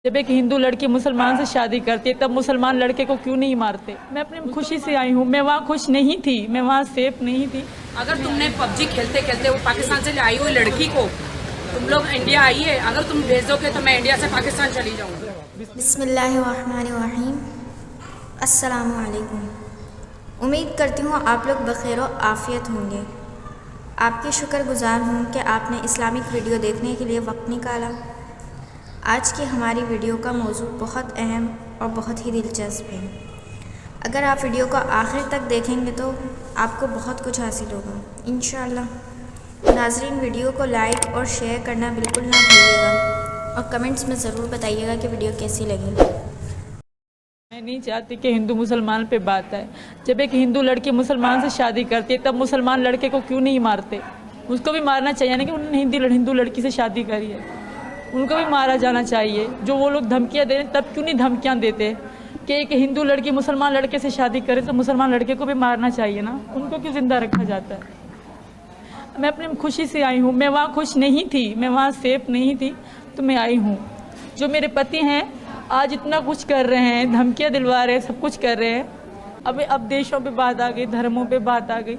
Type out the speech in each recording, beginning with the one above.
जब एक हिंदू लड़की मुसलमान से शादी करती है तब मुसलमान लड़के को क्यों नहीं मारते। मैं अपनी खुशी से आई हूँ, मैं वहाँ खुश नहीं थी, मैं वहाँ सेफ नहीं थी। अगर तुमने पबजी खेलते खेलते वो पाकिस्तान से आई हुई लड़की को तुम लोग इंडिया आई है, अगर तुम भेज दोगे तो मैं इंडिया से पाकिस्तान चली जाऊँगी। बिस्मिल्लाहिर्रहमानिर्रहीम। अस्सलामु अलैकुम। उम्मीद करती हूँ आप लोग बखैर व आफ़ियत होंगे। आपकी शुक्रगुजार हूँ कि आपने इस्लामिक वीडियो देखने के लिए वक्त निकाला। आज की हमारी वीडियो का मौजू बहुत अहम और बहुत ही दिलचस्प है। अगर आप वीडियो को आखिर तक देखेंगे तो आपको बहुत कुछ हासिल होगा इंशाअल्लाह। नाज़रीन, वीडियो को लाइक और शेयर करना बिल्कुल ना भूलिएगा और कमेंट्स में ज़रूर बताइएगा कि वीडियो कैसी लगी। मैं नहीं चाहती कि हिंदू मुसलमान पे बात आए। जब एक हिंदू लड़की मुसलमान से शादी करती है तब मुसलमान लड़के को क्यों नहीं मारते। उसको भी मारना चाहिए ना कि उन्होंने हिंदू लड़की से शादी करी है, उनको भी मारा जाना चाहिए। जो वो लोग धमकियाँ दे रहे हैं तब क्यों नहीं धमकियाँ देते कि एक हिंदू लड़की मुसलमान लड़के से शादी करे तो मुसलमान लड़के को भी मारना चाहिए ना, उनको क्यों ज़िंदा रखा जाता है। मैं अपनी खुशी से आई हूँ, मैं वहाँ खुश नहीं थी, मैं वहाँ सेफ नहीं थी, तो मैं आई हूँ। जो मेरे पति हैं आज इतना कुछ कर रहे हैं, धमकियाँ दिलवा रहे हैं, सब कुछ कर रहे हैं। अब देशों पे बात आ गई, धर्मों पे बात आ गई,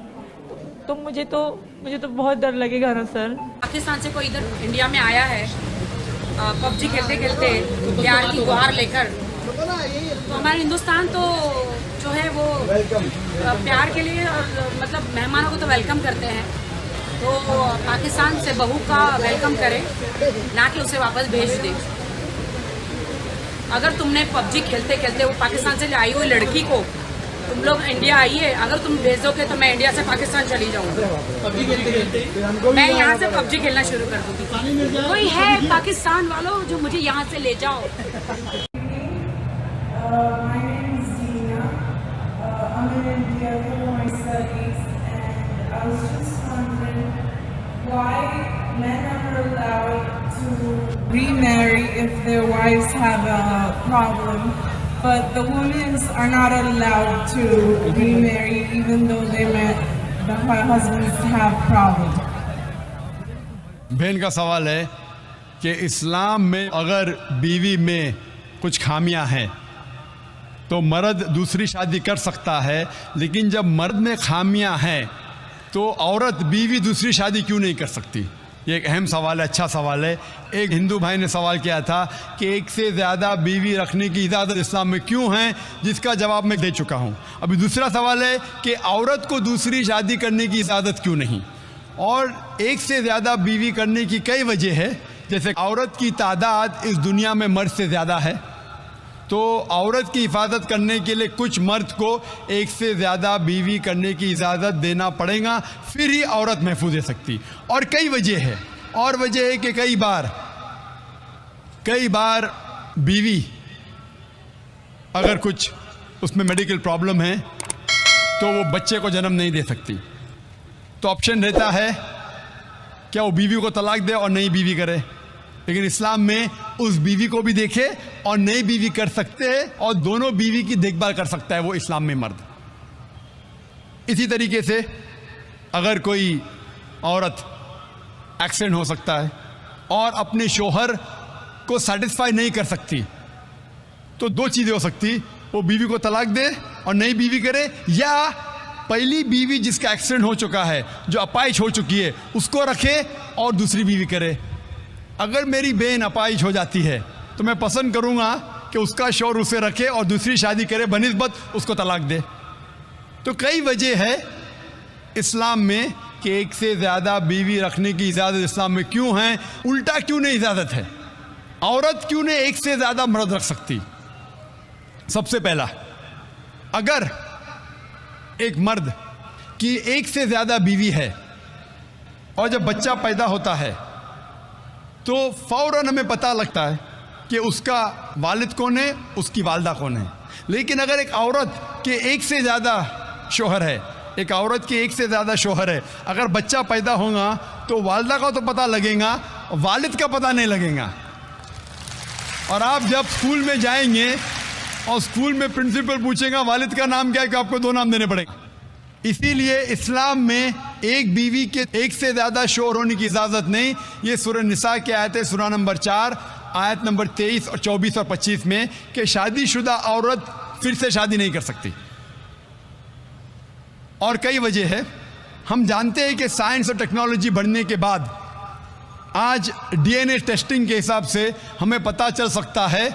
तो मुझे तो बहुत डर लगेगा ना सर। पाकिस्तान से कोई इधर इंडिया में आया है पबजी खेलते खेलते प्यार की गुहार लेकर, तो हमारा हिंदुस्तान तो जो है वो प्यार के लिए और मतलब मेहमानों को तो वेलकम करते हैं, तो पाकिस्तान से बहू का वेलकम करे ना कि उसे वापस भेज दे। अगर तुमने पबजी खेलते खेलते वो पाकिस्तान से आई हुई लड़की को तुम लोग इंडिया आई है, अगर तुम भेज दोगे तो मैं इंडिया से पाकिस्तान चली जाऊँगी। मैं यहाँ से पबजी खेलना शुरू कर दूँगी। कोई है पाकिस्तान वालों जो मुझे यहाँ से ले जाओ। My name is Dina. I'm in India for my studies, and I was just wondering why men are allowed to remarry if their wives have a problem, but the women are not allowed to remarry even though the husbands have problems. बहन का सवाल है कि इस्लाम में अगर बीवी में कुछ खामियां हैं तो मर्द दूसरी शादी कर सकता है, लेकिन जब मर्द में खामियां हैं तो औरत बीवी दूसरी शादी क्यों नहीं कर सकती। ये एक अहम सवाल है, अच्छा सवाल है। एक हिंदू भाई ने सवाल किया था कि एक से ज़्यादा बीवी रखने की इजाज़त इस्लाम में क्यों है, जिसका जवाब मैं दे चुका हूँ। अभी दूसरा सवाल है कि औरत को दूसरी शादी करने की इजाज़त क्यों नहीं। और एक से ज़्यादा बीवी करने की कई वजह है, जैसे औरत की तादाद इस दुनिया में मर्द से ज़्यादा है, तो औरत की हिफाजत करने के लिए कुछ मर्द को एक से ज़्यादा बीवी करने की इजाज़त देना पड़ेगा, फिर ही औरत महफूज रह सकती। और कई वजह है, और वजह है कि कई बार बीवी अगर कुछ उसमें मेडिकल प्रॉब्लम है तो वो बच्चे को जन्म नहीं दे सकती, तो ऑप्शन रहता है क्या वो बीवी को तलाक दे और नई बीवी करे। लेकिन इस्लाम में उस बीवी को भी देखे और नई बीवी कर सकते हैं और दोनों बीवी की देखभाल कर सकता है वो इस्लाम में मर्द। इसी तरीके से अगर कोई औरत एक्सीडेंट हो सकता है और अपने शोहर को सेटिस्फाई नहीं कर सकती, तो दो चीज़ें हो सकती, वो बीवी को तलाक दे और नई बीवी करे, या पहली बीवी जिसका एक्सीडेंट हो चुका है, जो अपाहिज हो चुकी है, उसको रखे और दूसरी बीवी करे। अगर मेरी बहन अपाहिज हो जाती है तो मैं पसंद करूंगा कि उसका शौहर उसे रखे और दूसरी शादी करे बनिस्बत उसको तलाक दे। तो कई वजह है इस्लाम में कि एक से ज़्यादा बीवी रखने की इजाज़त इस्लाम में क्यों है, उल्टा क्यों नहीं इजाज़त है। औरत क्यों नहीं एक से ज़्यादा मर्द रख सकती। सबसे पहला, अगर एक मर्द की एक से ज़्यादा बीवी है और जब बच्चा पैदा होता है तो फ़ौरन हमें पता लगता है कि उसका वालिद कौन है, उसकी वालदा कौन है। लेकिन अगर एक औरत के एक से ज़्यादा शौहर है, एक औरत के एक से ज़्यादा शौहर है, अगर बच्चा पैदा होगा तो वालदा का तो पता लगेगा, वालिद का पता नहीं लगेगा। और आप जब स्कूल में जाएंगे और स्कूल में प्रिंसिपल पूछेगा वालिद का नाम क्या है, कि आपको दो नाम देने पड़ेंगे। इसीलिए इस्लाम में एक बीवी के एक से ज़्यादा शौहर होने की इजाज़त नहीं। ये सूरह निसा की आयत है, सूरह नंबर 4, आयत नंबर 23 और 24 और 25 में कि शादीशुदा औरत फिर से शादी नहीं कर सकती। और कई वजह है। हम जानते हैं कि साइंस और टेक्नोलॉजी बढ़ने के बाद आज डीएनए टेस्टिंग के हिसाब से हमें पता चल सकता है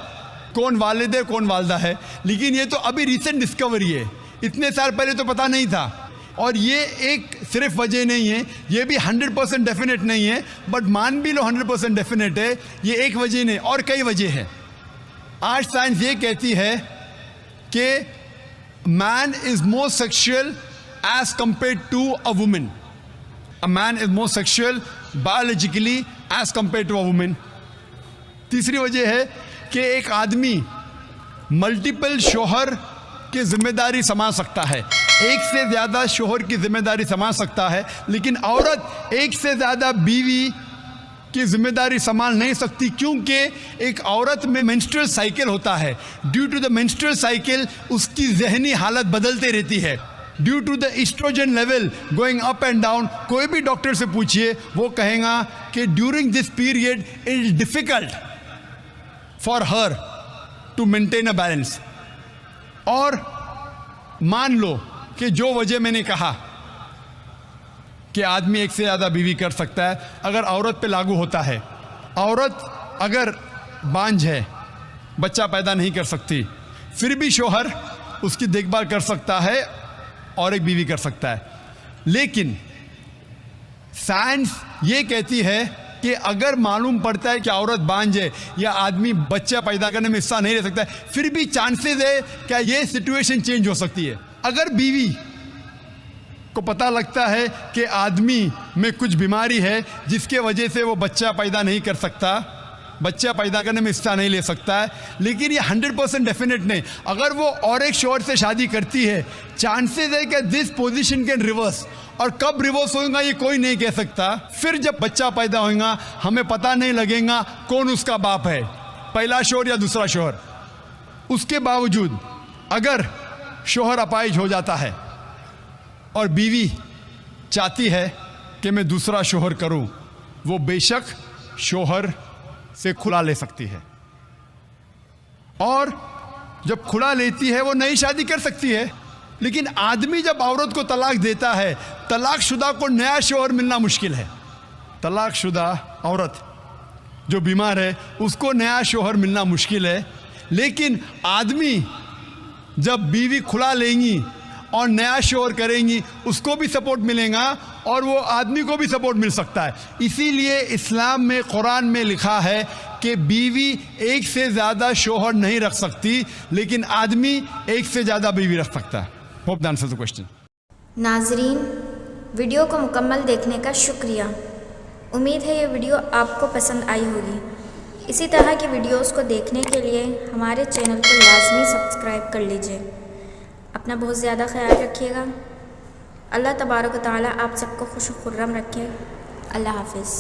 कौन वालिद है कौन वालदा है, लेकिन ये तो अभी रिसेंट डिस्कवरी है, इतने साल पहले तो पता नहीं था। और ये एक सिर्फ वजह नहीं है, ये भी 100% डेफिनेट नहीं है, बट मान भी लो 100% डेफिनेट है, ये एक वजह नहीं और कई वजह है। आज साइंस ये कहती है कि man is more sexual as compare to a women. A man is more sexual biologically as compare to a women. तीसरी वजह है कि एक आदमी मल्टीपल शोहर की जिम्मेदारी संभाल सकता है, एक से ज़्यादा शोहर की जिम्मेदारी संभाल सकता है, लेकिन औरत एक से ज़्यादा बीवी की जिम्मेदारी संभाल नहीं सकती, क्योंकि एक औरत में मेंस्ट्रुअल साइकिल होता है। Due to the menstrual cycle उसकी जहनी हालत बदलते रहती है, due to the estrogen level going up and down. कोई भी डॉक्टर से पूछिए, वो कहेगा कि during this period it is difficult for her to maintain a balance. और मान लो कि जो वजह मैंने कहा कि आदमी एक से ज़्यादा बीवी कर सकता है, अगर औरत पे लागू होता है, औरत अगर बांझ है, बच्चा पैदा नहीं कर सकती, फिर भी शोहर उसकी देखभाल कर सकता है और एक बीवी कर सकता है। लेकिन साइंस ये कहती है कि अगर मालूम पड़ता है कि औरत बांझ है या आदमी बच्चा पैदा करने में हिस्सा नहीं ले सकता है, फिर भी चांसेस है क्या ये सिचुएशन चेंज हो सकती है। अगर बीवी को पता लगता है कि आदमी में कुछ बीमारी है जिसके वजह से वो बच्चा पैदा नहीं कर सकता, बच्चा पैदा करने में हिस्सा नहीं ले सकता है, लेकिन ये 100% डेफिनेट नहीं। अगर वो और एक शोहर से शादी करती है, चांसेस है कि दिस पोजीशन कैन रिवर्स, और कब रिवर्स होगा ये कोई नहीं कह सकता। फिर जब बच्चा पैदा होगा हमें पता नहीं लगेगा कौन उसका बाप है, पहला शोहर या दूसरा शोहर। उसके बावजूद अगर शोहर अपाहिज हो जाता है और बीवी चाहती है कि मैं दूसरा शोहर करूं, वो बेशक शोहर से खुला ले सकती है, और जब खुला लेती है वो नई शादी कर सकती है। लेकिन आदमी जब औरत को तलाक देता है, तलाकशुदा को नया शोहर मिलना मुश्किल है। तलाकशुदा औरत जो बीमार है उसको नया शोहर मिलना मुश्किल है, लेकिन आदमी जब बीवी खुला लेंगी और नया शोहर करेंगी उसको भी सपोर्ट मिलेगा और वो आदमी को भी सपोर्ट मिल सकता है। इसीलिए इस्लाम में, कुरान में लिखा है कि बीवी एक से ज़्यादा शोहर नहीं रख सकती, लेकिन आदमी एक से ज़्यादा बीवी रख सकता है। Hope that answers the question. नाजरीन, वीडियो को मुकम्मल देखने का शुक्रिया। उम्मीद है ये वीडियो आपको पसंद आई होगी। इसी तरह की वीडियोस को देखने के लिए हमारे चैनल को लाजमी सब्सक्राइब कर लीजिए। अपना बहुत ज़्यादा ख्याल रखिएगा। अल्लाह तबारक व तआला आप सबको खुश खुर्रम रखे। अल्लाह हाफिज़।